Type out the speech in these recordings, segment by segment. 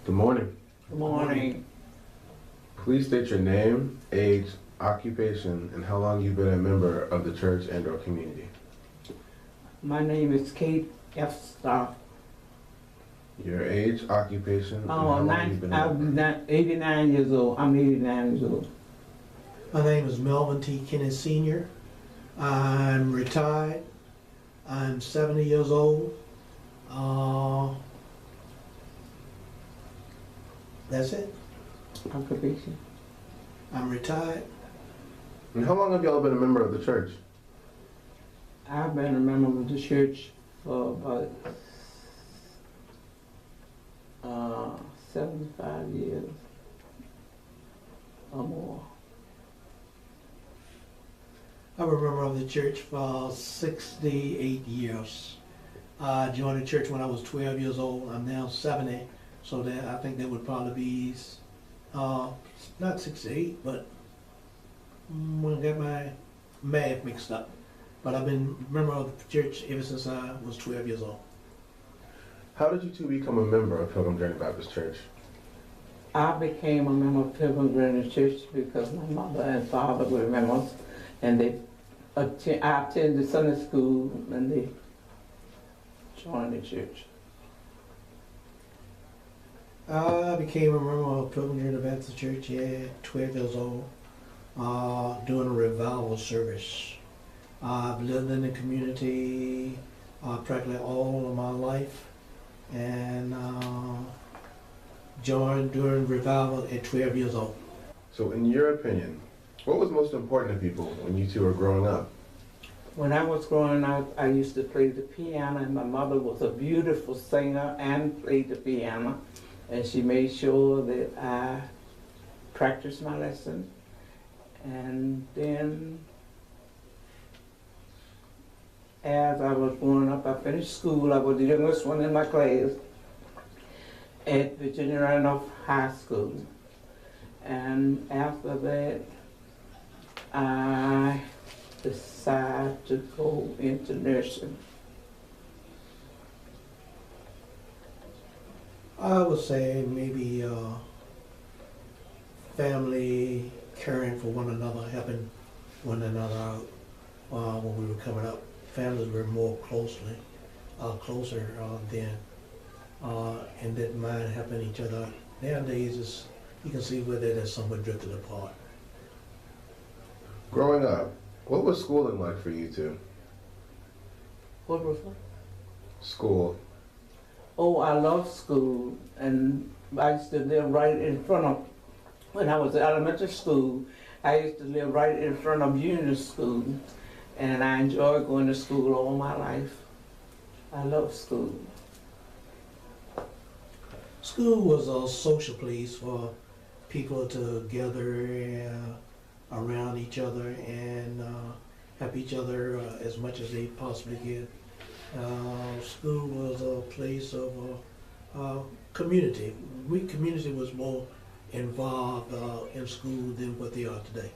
Good morning. Good morning. Please state your name, age, occupation, and how long you've been a member of the church and/or community. My name is Kate F. Starke. Your age, occupation, and how long you've been a member. I'm 89 years old. I'm 89 years old. My name is Melvin T. Kinney Sr. I'm retired. I'm 70 years old. That's it. Occupation. I'm retired. And how long have y'all been a member of the church? I've been a member of the church for about 75 years or more. I'm a member of the church for 68 years. I joined the church when I was 12 years old. I'm now 70, so that I think that would probably be not 68, but I got my math mixed up. But I've been a member of the church ever since I was 12 years old. How did you two become a member of Pilgrim Journey Baptist Church? I became a member of Pilgrim Journey Church because my mother and father were members, and I attended Sunday school, and they joined the church. I became a member of Pilgrim Journey Baptist Church at 12 years old, doing a revival service. I've lived in the community practically all of my life, and joined during revival at 12 years old. So in your opinion, what was most important to people when you two were growing up? When I was growing up, I used to play the piano, and my mother was a beautiful singer and played the piano, and she made sure that I practiced my lesson. And then as I was growing up, I finished school. I was the youngest one in my class at Virginia Randolph High School. And after that, I decided to go into nursing. I would say maybe family caring for one another, helping one another out when we were coming up. Families were more closer then, and didn't mind helping each other out. Nowadays, you can see where that has somewhat drifted apart. Growing up, what was schooling like for you two? What was it? School. Oh, I love school, and I used to live right in front of, when I was in elementary school, I used to live right in front of Union School, and I enjoyed going to school all my life. I love school. School was a social place for people to gather around each other and help each other as much as they possibly could. School was a place of community. Community was more involved in school than what they are today.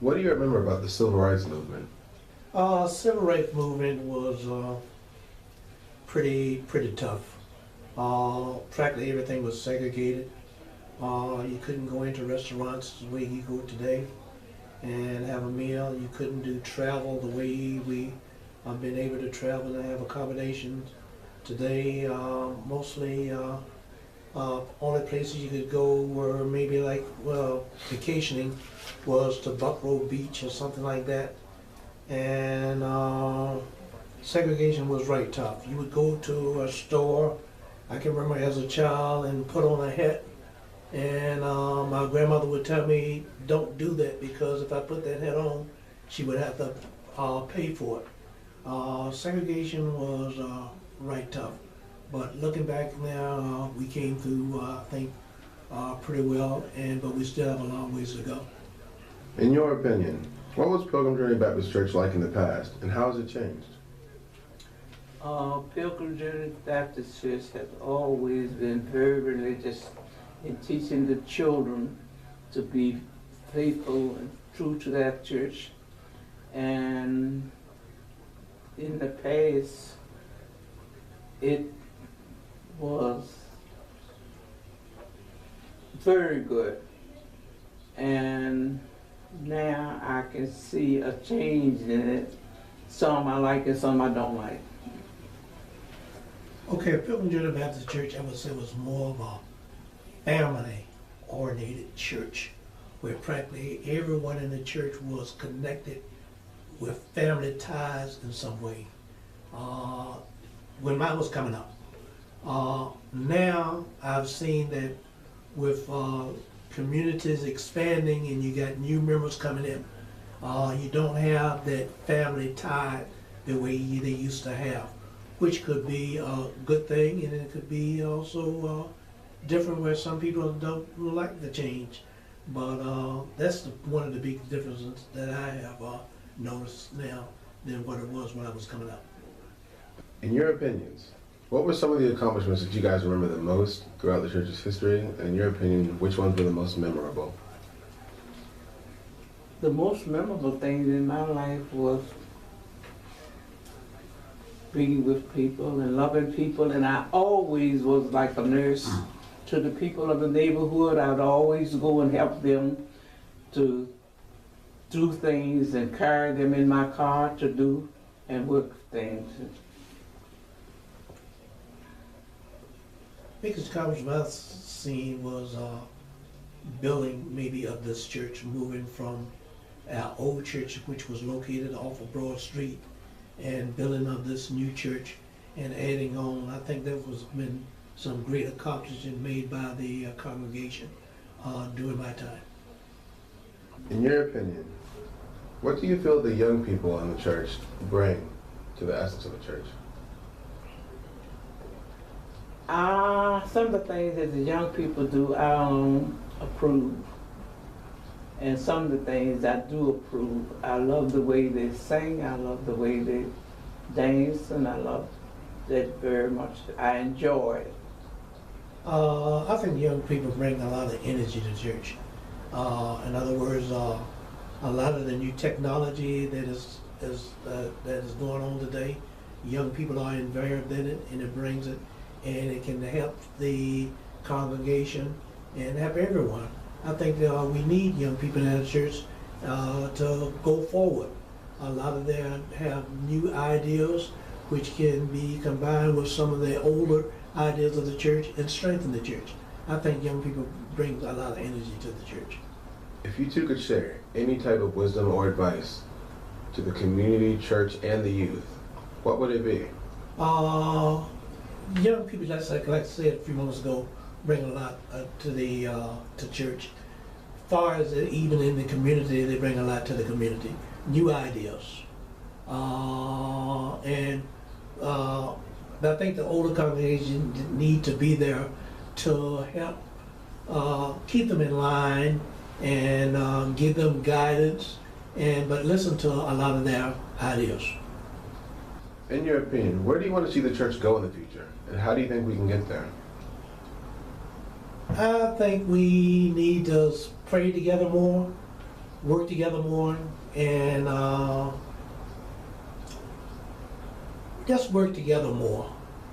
What do you remember about the Civil Rights Movement? Civil rights movement was pretty tough. Practically everything was segregated. You couldn't go into restaurants the way you go today and have a meal. You couldn't do travel the way we have been able to travel and have accommodations. Today, mostly only places you could go were maybe like, well, vacationing was to Buckrow Beach or something like that. And segregation was right tough. You would go to a store, I can remember as a child, and put on a hat, and my grandmother would tell me, don't do that, because if I put that hat on, she would have to pay for it. Segregation was right tough. But looking back now, we came through, I think, pretty well, but we still have a long ways to go. In your opinion, what was Pilgrim Journey Baptist Church like in the past, and how has it changed? Pilgrim Journey Baptist Church has always been very religious in teaching the children to be faithful and true to that church. And in the past, it was very good. And now I can see a change in it. Some I like and some I don't like. Okay, Pilgrim Union Baptist Church, I would say, was more of a family-oriented church, where practically everyone in the church was connected with family ties in some way. When mine was coming up. Now I've seen that with communities expanding and you got new members coming in, you don't have that family tie the way they used to have, which could be a good thing, and it could be also different where some people don't like the change. But that's one of the big differences that I have noticed now than what it was when I was coming up. In your opinions, what were some of the accomplishments that you guys remember the most throughout the church's history? And in your opinion, which ones were the most memorable? The most memorable thing in my life was being with people and loving people, and I always was like a nurse to the people of the neighborhood. I would always go and help them to do things and carry them in my car to do and work things. Biggest accomplishment I've seen was building maybe of this church, moving from our old church, which was located off of Broad Street, and building of this new church and adding on. I think there was been some great accomplishment made by the congregation during my time. In your opinion, what do you feel the young people in the church bring to the essence of the church? Some of the things that the young people do, I don't approve. And some of the things I do approve. I love the way they sing, I love the way they dance, and I love that very much. I enjoy it. I think young people bring a lot of energy to church. In other words, a lot of the new technology that is going on today, young people are involved in it, and it brings it, and it can help the congregation and help everyone. I think we need young people in the church to go forward. A lot of them have new ideas which can be combined with some of the older ideas of the church and strengthen the church. I think young people bring a lot of energy to the church. If you two could share any type of wisdom or advice to the community, church, and the youth, what would it be? Young people, like I said a few moments ago, bring a lot to church. As far as even in the community, they bring a lot to the community. New ideas. And I think the older congregation need to be there to help keep them in line and give them guidance, but listen to a lot of their ideas. In your opinion, where do you want to see the church go in the future? And how do you think we can get there? I think we need to pray together more, work together more, and just work together more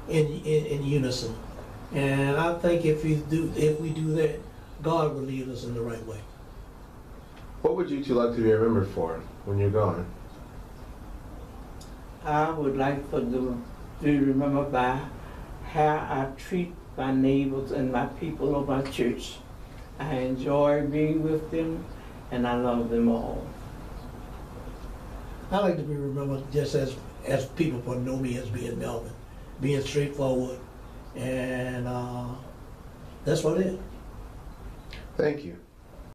in unison. And I think if we do that, God will lead us in the right way. What would you two like to be remembered for when you're gone? I would like for them to be remembered by how I treat my neighbors and my people of my church. I enjoy being with them, and I love them all. I like to be remembered just as people will know me as being Melvin, being straightforward, and that's what it is. Thank you.